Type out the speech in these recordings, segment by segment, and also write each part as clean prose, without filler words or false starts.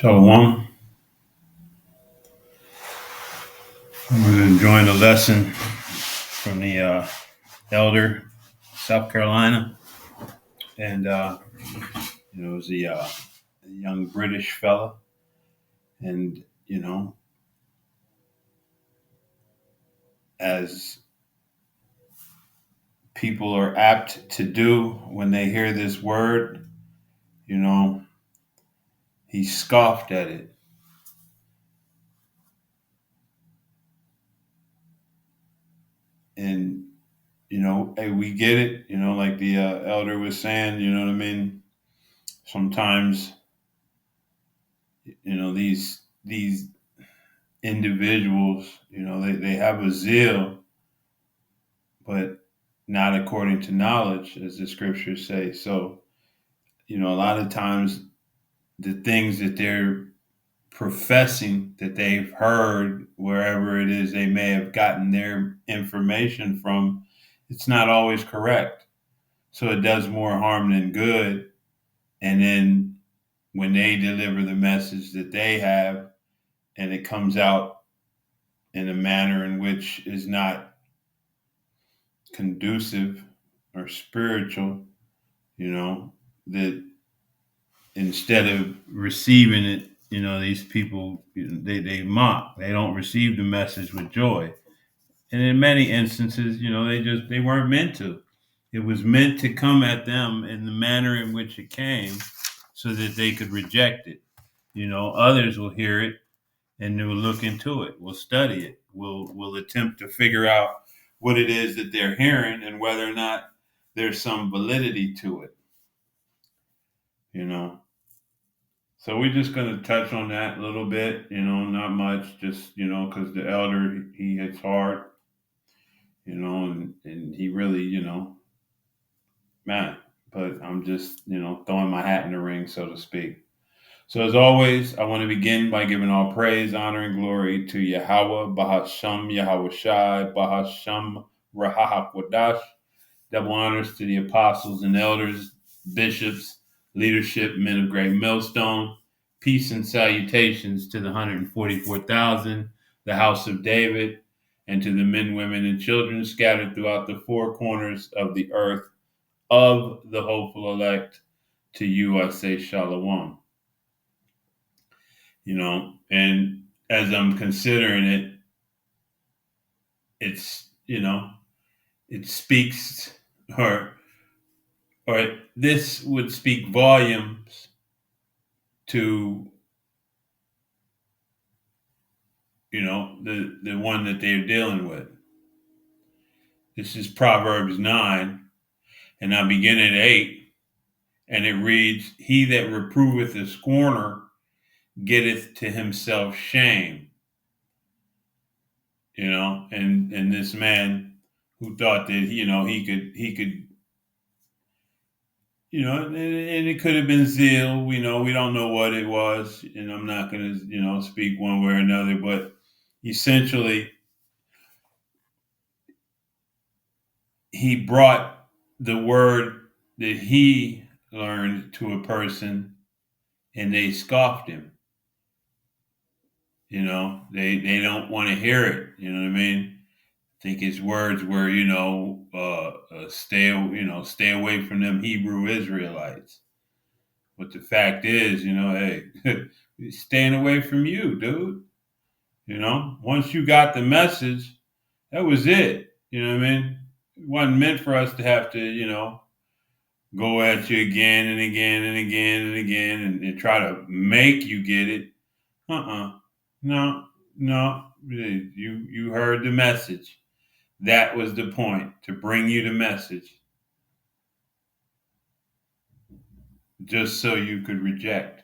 Shalom. We're enjoying a lesson from the elder, South Carolina, and it was a young British fella, and as people are apt to do when they hear this word, you know, he scoffed at it, and hey, we get it, like the elder was saying, you know what I mean. Sometimes, these individuals, they have a zeal, but not according to knowledge, as the scriptures say. So, a lot of times the things that they're professing that they've heard wherever it is they may have gotten their information from, it's not always correct. So it does more harm than good. And then when they deliver the message that they have and it comes out in a manner in which is not conducive or spiritual, that instead of receiving it, these people, they mock. They don't receive the message with joy. And in many instances, they weren't meant to. It was meant to come at them in the manner in which it came so that they could reject it. Others will hear it and will look into it, will study it, will attempt to figure out what it is that they're hearing and whether or not there's some validity to it, you know. So we're just going to touch on that a little bit, not much, just, because the elder, he hits hard, and he really, man, but I'm just, throwing my hat in the ring, so to speak. So as always, I want to begin by giving all praise, honor, and glory to Yahweh, Bahasham, Yahweh Shai, Bahasham, Rahakwadash. Double honors to the apostles and elders, bishops, leadership, men of great millstone. Peace and salutations to the 144,000, the house of David, and to the men, women, and children scattered throughout the four corners of the earth of the hopeful elect. To you I say shalom. And as I'm considering it, it's, it speaks or this would speak volumes to the one that they're dealing with. This is Proverbs 9, and I begin at 8, and it reads, "He that reproveth a scorner getteth to himself shame." And this man who thought that he could and it could have been zeal. We don't know what it was, and I'm not going to speak one way or another, but essentially he brought the word that he learned to a person, and they scoffed him. They don't want to hear it. You know what I mean? I think his words were, stay away from them Hebrew Israelites. But the fact is, hey, staying away from you, dude. Once you got the message, that was it. You know what I mean? It wasn't meant for us to have to, go at you again and again and again and again and try to make you get it. No, no. You heard the message. That was the point, to bring you the message, just so you could reject.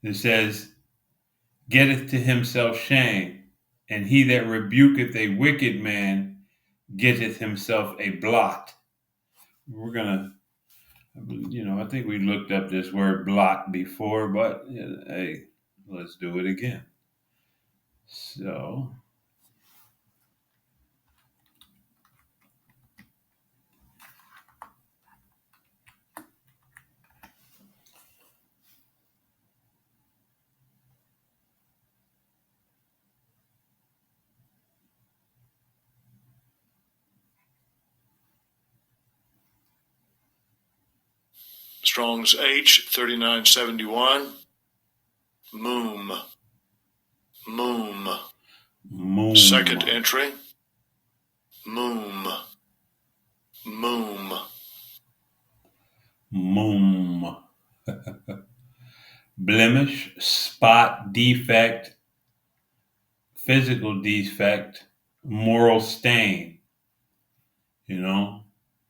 It says, getteth to himself shame, and he that rebuketh a wicked man getteth himself a blot. We're gonna, I think we looked up this word blot before, but hey, let's do it again. So, Strong's H 3971. Moom. Moom. Moom. Second entry. Moom. Moom. Moom. Blemish, spot, defect, physical defect, moral stain.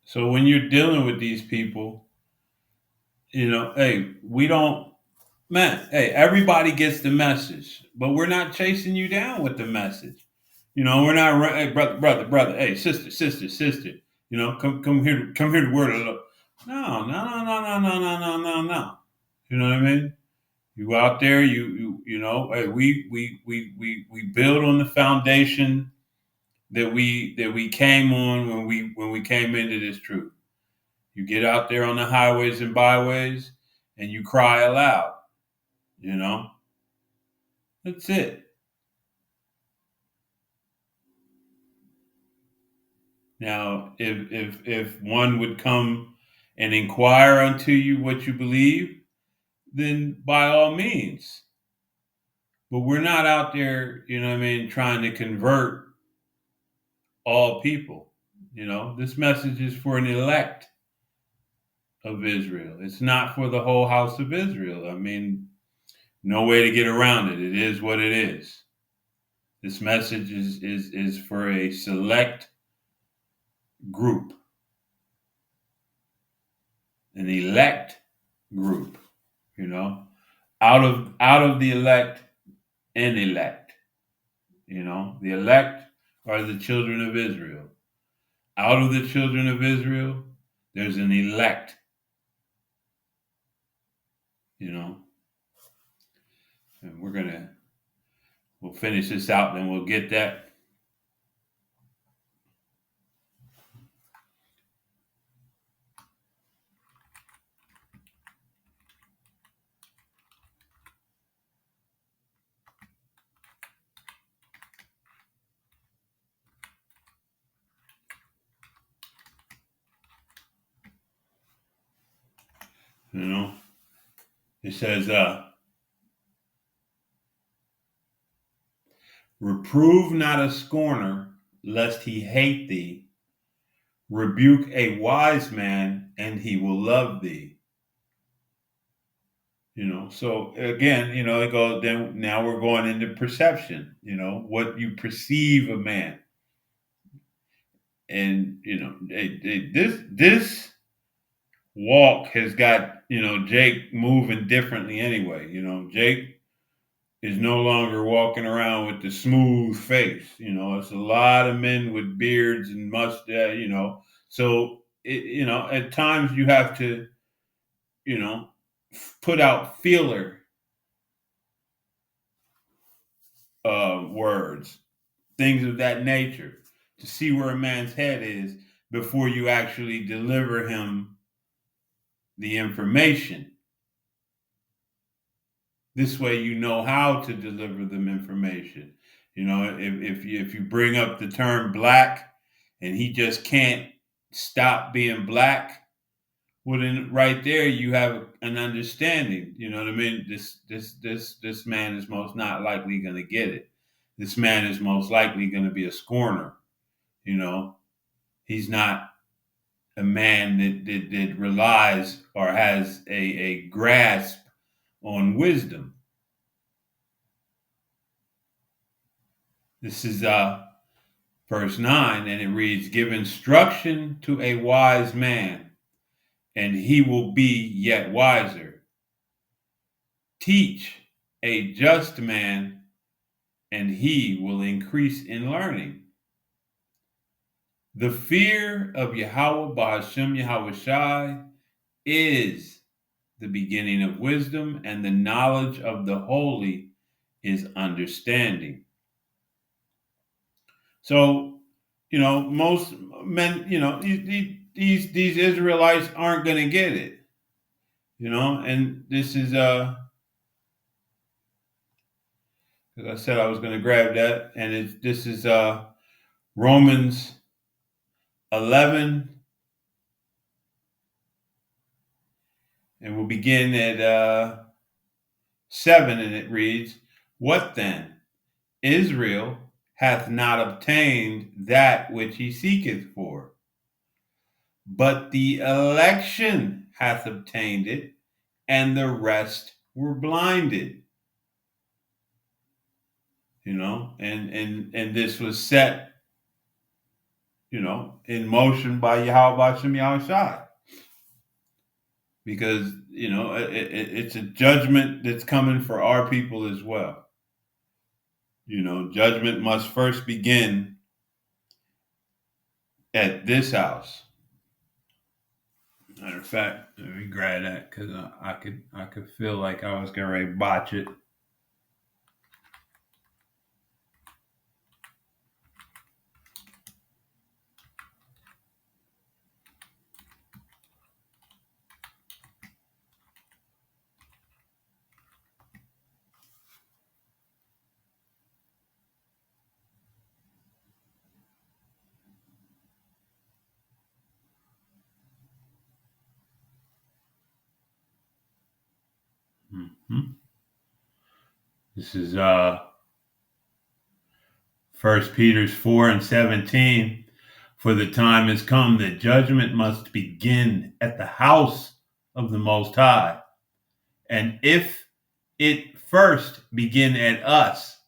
So when you're dealing with these people, hey, everybody gets the message, but we're not chasing you down with the message. We're not, hey, brother, hey, sister, come here to word of the Lord. No. You know what I mean? You out there, hey, we build on the foundation that we came on when we came into this truth. You get out there on the highways and byways and you cry aloud, you know? That's it. Now, if one would come and inquire unto you what you believe, then by all means. But we're not out there, trying to convert all people. This message is for an elect of Israel. It's not for the whole house of Israel. No way to get around it. It is what it is. This message is for a select group, an elect group. Out of the elect, an elect. The elect are the children of Israel. Out of the children of Israel, there's an elect. And we'll finish this out, then we'll get that. It says, reprove not a scorner, lest he hate thee. Rebuke a wise man, and he will love thee. So again, it goes. Then now we're going into perception. What you perceive a man, and this walk has got Jake moving differently anyway. Jake is no longer walking around with the smooth face. It's a lot of men with beards and mustache. So at times you have to put out feeler words, things of that nature, to see where a man's head is before you actually deliver him the information. This way, you know how to deliver them information. If you bring up the term black, and he just can't stop being black, well, then right there you have an understanding. You know what I mean? This man is most not likely going to get it. This man is most likely going to be a scorner. He's not a man that relies or has a grasp on wisdom. This is verse 9, and it reads, give instruction to a wise man, and he will be yet wiser. Teach a just man, and he will increase in learning. The fear of Yahweh B'Hashem Yahweh Shai is the beginning of wisdom, and the knowledge of the holy is understanding. So, most men, these Israelites aren't going to get it, and this is, as I said, I was going to grab that, and this is Romans 11, And we'll begin at 7, and it reads, "What then? Israel hath not obtained that which he seeketh for, but the election hath obtained it, and the rest were blinded." And this was set, in motion by Yahweh Hashem Yahushai, because it's a judgment that's coming for our people as well. Judgment must first begin at this house. Matter of fact, let me grab that because I could feel like I was getting ready to botch it. Mm-hmm. This is 1 Peter 4:17. "For the time has come that judgment must begin at the house of the Most High. And if it first begin at us,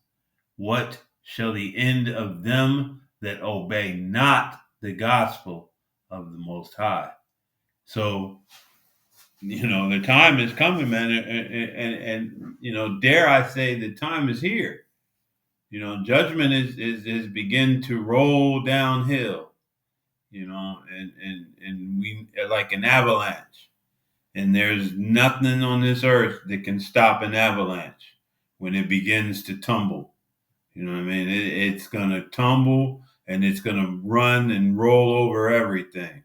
what shall the end of them that obey not the gospel of the Most High?" So, the time is coming, man. And dare I say, the time is here. Judgment is begin to roll downhill, and we like an avalanche. And there's nothing on this earth that can stop an avalanche when it begins to tumble. You know what I mean? It's going to tumble and it's going to run and roll over everything.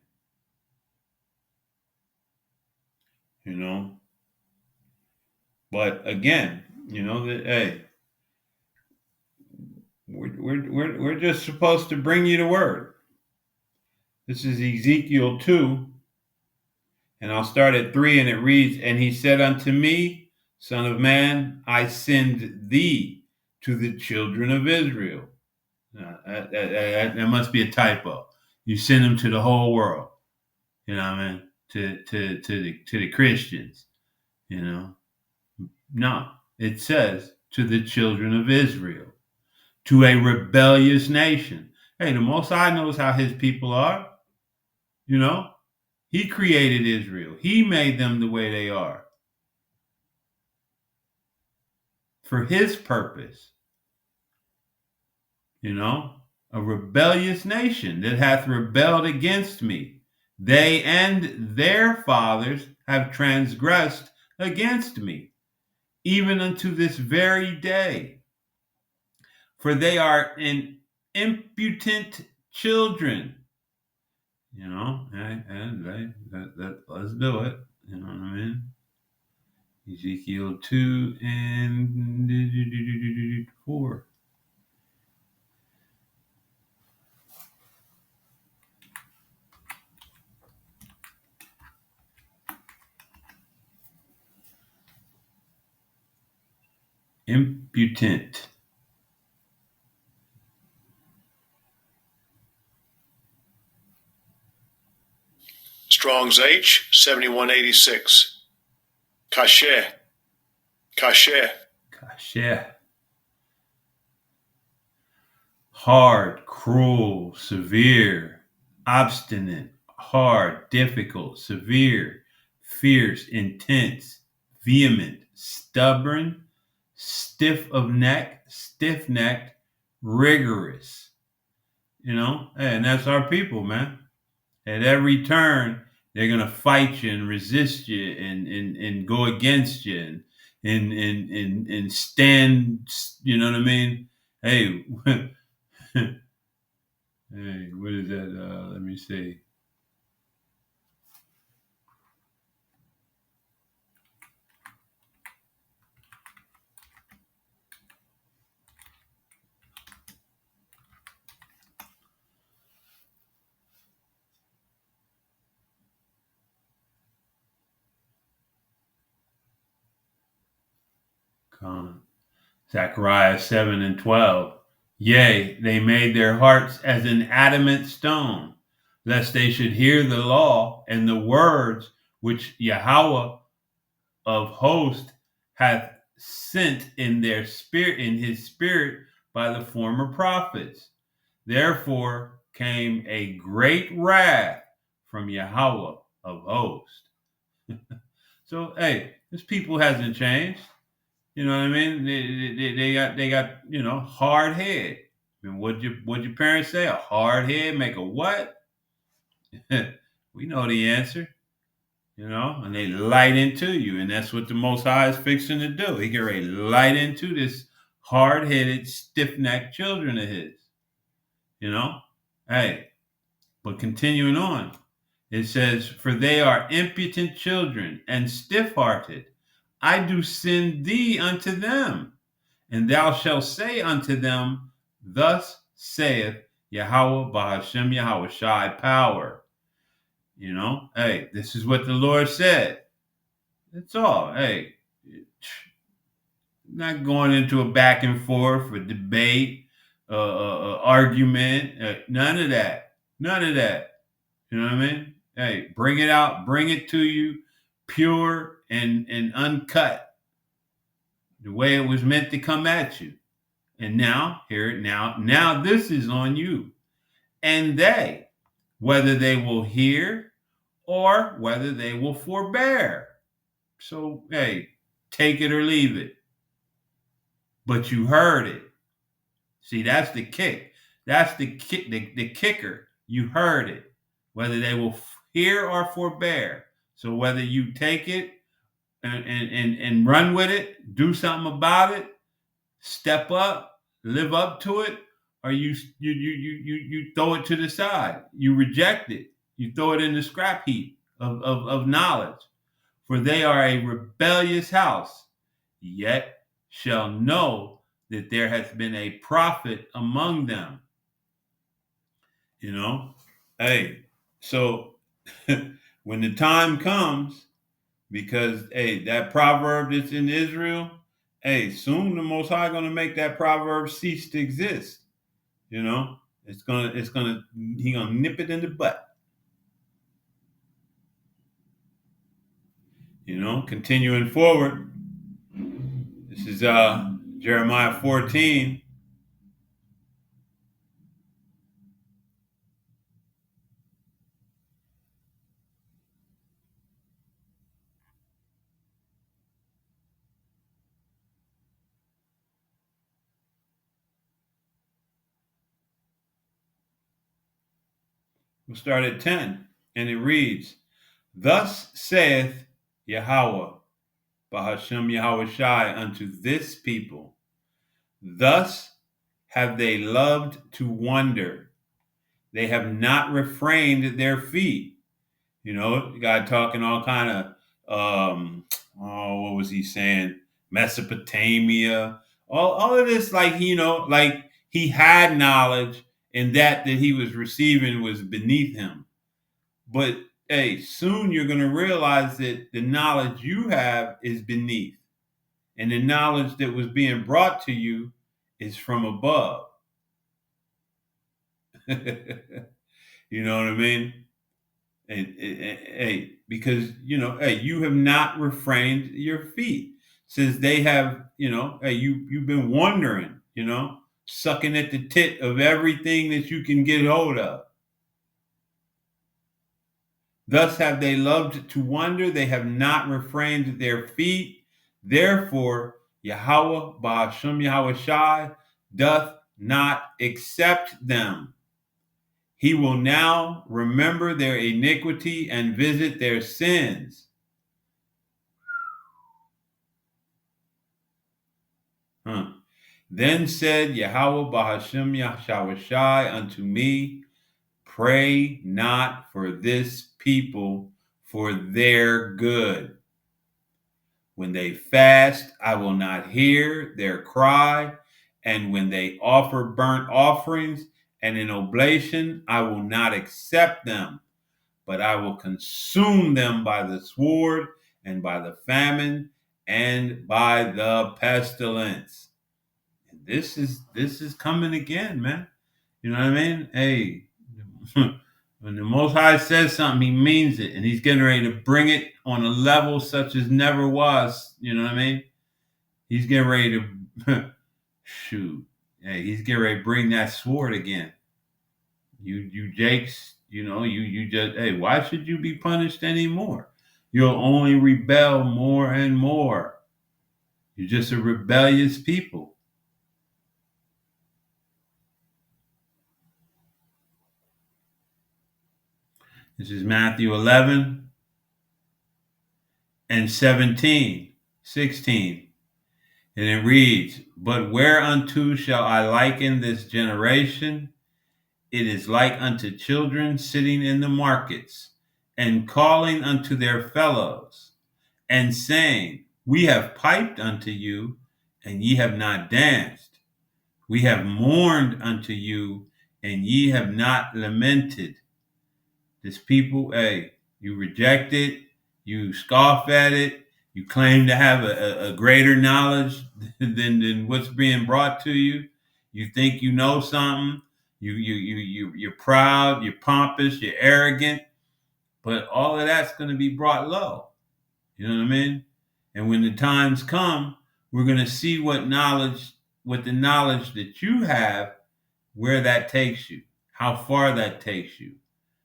But again, that hey, we're just supposed to bring you the word. This is Ezekiel 2, and I'll start at 3, and it reads, "And he said unto me, Son of man, I send thee to the children of Israel." That must be a typo. You send them to the whole world. You know what I mean? To the Christians. No, it says to the children of Israel, to a rebellious nation. Hey, the Most High knows how his people are. He created Israel. He made them the way they are for his purpose. A rebellious nation that hath rebelled against me. They and their fathers have transgressed against me, even unto this very day. For they are an impudent children. Let's do it. You know what I mean? Ezekiel 2 and 4. Impotent. Strong's H 7186. Kasher. Kasher. Kasher. Hard, cruel, severe, obstinate, hard, difficult, severe, fierce, intense, vehement, stubborn, stiff of neck, stiff-necked, rigorous. And that's our people, man. At every turn, they're gonna fight you and resist you and go against you and stand. You know what I mean? Hey, hey, what is that? Let me see. Zechariah 7 and 12. Yea, they made their hearts as an adamant stone, lest they should hear the law and the words which Yahweh of hosts hath sent in their spirit, in his spirit, by the former prophets. Therefore came a great wrath from Yahweh of hosts. So, hey, this people hasn't changed. You know what I mean? They got hard head. I mean, what'd your parents say? A hard head make a what? We know the answer. And they light into you, and that's what the Most High is fixing to do. He can ready to light into this hard-headed, stiff-necked children of his. Hey, but continuing on, it says, "For they are impotent children and stiff-hearted. I do send thee unto them, and thou shalt say unto them, Thus saith Yahweh Bahashem Yahweh Shai power." Hey, this is what the Lord said. That's all. Hey, not going into a back and forth, a debate, argument. None of that. None of that. You know what I mean? Hey, bring it out. Bring it to you, pure and uncut, the way it was meant to come at you. And now, hear it now. Now this is on you. And they, whether they will hear or whether they will forbear. So, hey, take it or leave it. But you heard it. See, that's the kick. That's the kicker. You heard it. Whether they will hear or forbear. So whether you take it and run with it, do something about it, step up, live up to it, or you throw it to the side. You reject it. You throw it in the scrap heap of knowledge. For they are a rebellious house, yet shall know that there has been a prophet among them. Hey, so when the time comes, because hey, that proverb that's in Israel, hey, soon the Most High going to make that proverb cease to exist. He gonna nip it in the butt. Continuing forward. This is Jeremiah 14. We'll start at 10, and it reads, "Thus saith Yahweh, Bahashem Yahweh Shai, unto this people, thus have they loved to wander. They have not refrained their feet." The guy talking all kind of, what was he saying? Mesopotamia, all of this, like, like he had knowledge and that he was receiving was beneath him. But hey, soon you're going to realize that the knowledge you have is beneath, and the knowledge that was being brought to you is from above. You know what I mean? Hey, because hey, you have not refrained your feet, since they have. Hey, you've been wandering. Sucking at the tit of everything that you can get hold of. Thus have they loved to wander; they have not refrained their feet. Therefore, Yahweh Ba'ashem Yahweh Shai doth not accept them. He will now remember their iniquity and visit their sins. Then said Yahweh Bahashem Yahweh Shai unto me, Pray not for this people for their good. When they fast, I will not hear their cry, and when they offer burnt offerings and an oblation, I will not accept them, but I will consume them by the sword and by the famine, and by the pestilence. And this is coming again, man. You know what I mean? Hey, when the Most High says something, He means it, and He's getting ready to bring it on a level such as never was. You know what I mean? He's getting ready to shoot. Hey, He's getting ready to bring that sword again. You Jakes, you just, hey, why should you be punished anymore? You'll only rebel more and more. You're just a rebellious people. This is Matthew 11 and 17, 16. And it reads, "But whereunto shall I liken this generation? It is like unto children sitting in the markets, and calling unto their fellows, and saying, We have piped unto you, and ye have not danced. We have mourned unto you, and ye have not lamented." This people, hey, you reject it, you scoff at it, you claim to have a greater knowledge than what's being brought to you. You think you know something. You're proud, you're pompous, you're arrogant, but all of that's going to be brought low. You know what I mean? And when the times come, we're going to see what the knowledge that you have, where that takes you, how far that takes you,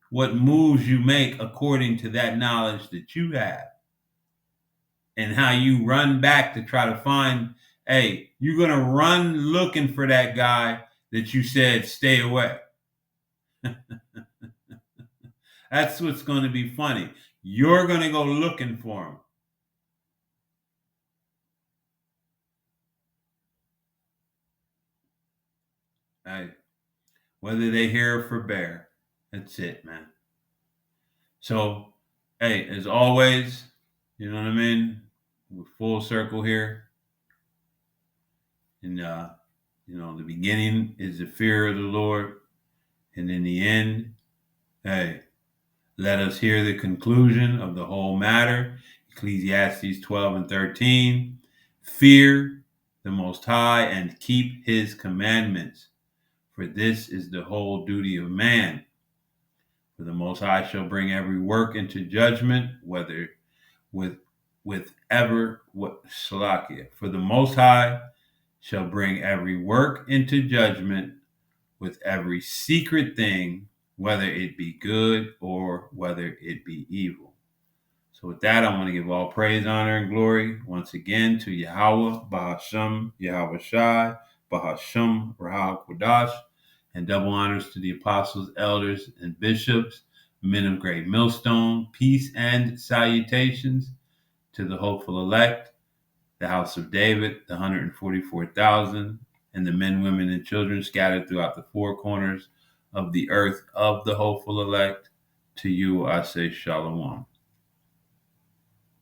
what moves you make according to that knowledge that you have, and how you run back to try to find, hey, you're going to run looking for that guy that you said stay away. That's what's going to be funny. You're going to go looking for him. Hey, whether they hear or forbear, that's it, man. So, hey, as always, you know what I mean? We're full circle here. And, the beginning is the fear of the Lord. And in the end, hey, let us hear the conclusion of the whole matter. Ecclesiastes 12 and 13. Fear the Most High and keep His commandments, for this is the whole duty of man. For the Most High shall bring every work into judgment, whether with ever what Salakia. For the Most High shall bring every work into judgment with every secret thing, whether it be good or whether it be evil. So with that, I want to give all praise, honor, and glory once again to Yahweh, Bahasham, Yahweh Shai, Bahasham, Rahal Kodash, and double honors to the apostles, elders, and bishops, men of great millstone, peace and salutations to the hopeful elect, the house of David, the 144,000, and the men, women, and children scattered throughout the four corners of the earth of the hopeful elect. To you I say shalom.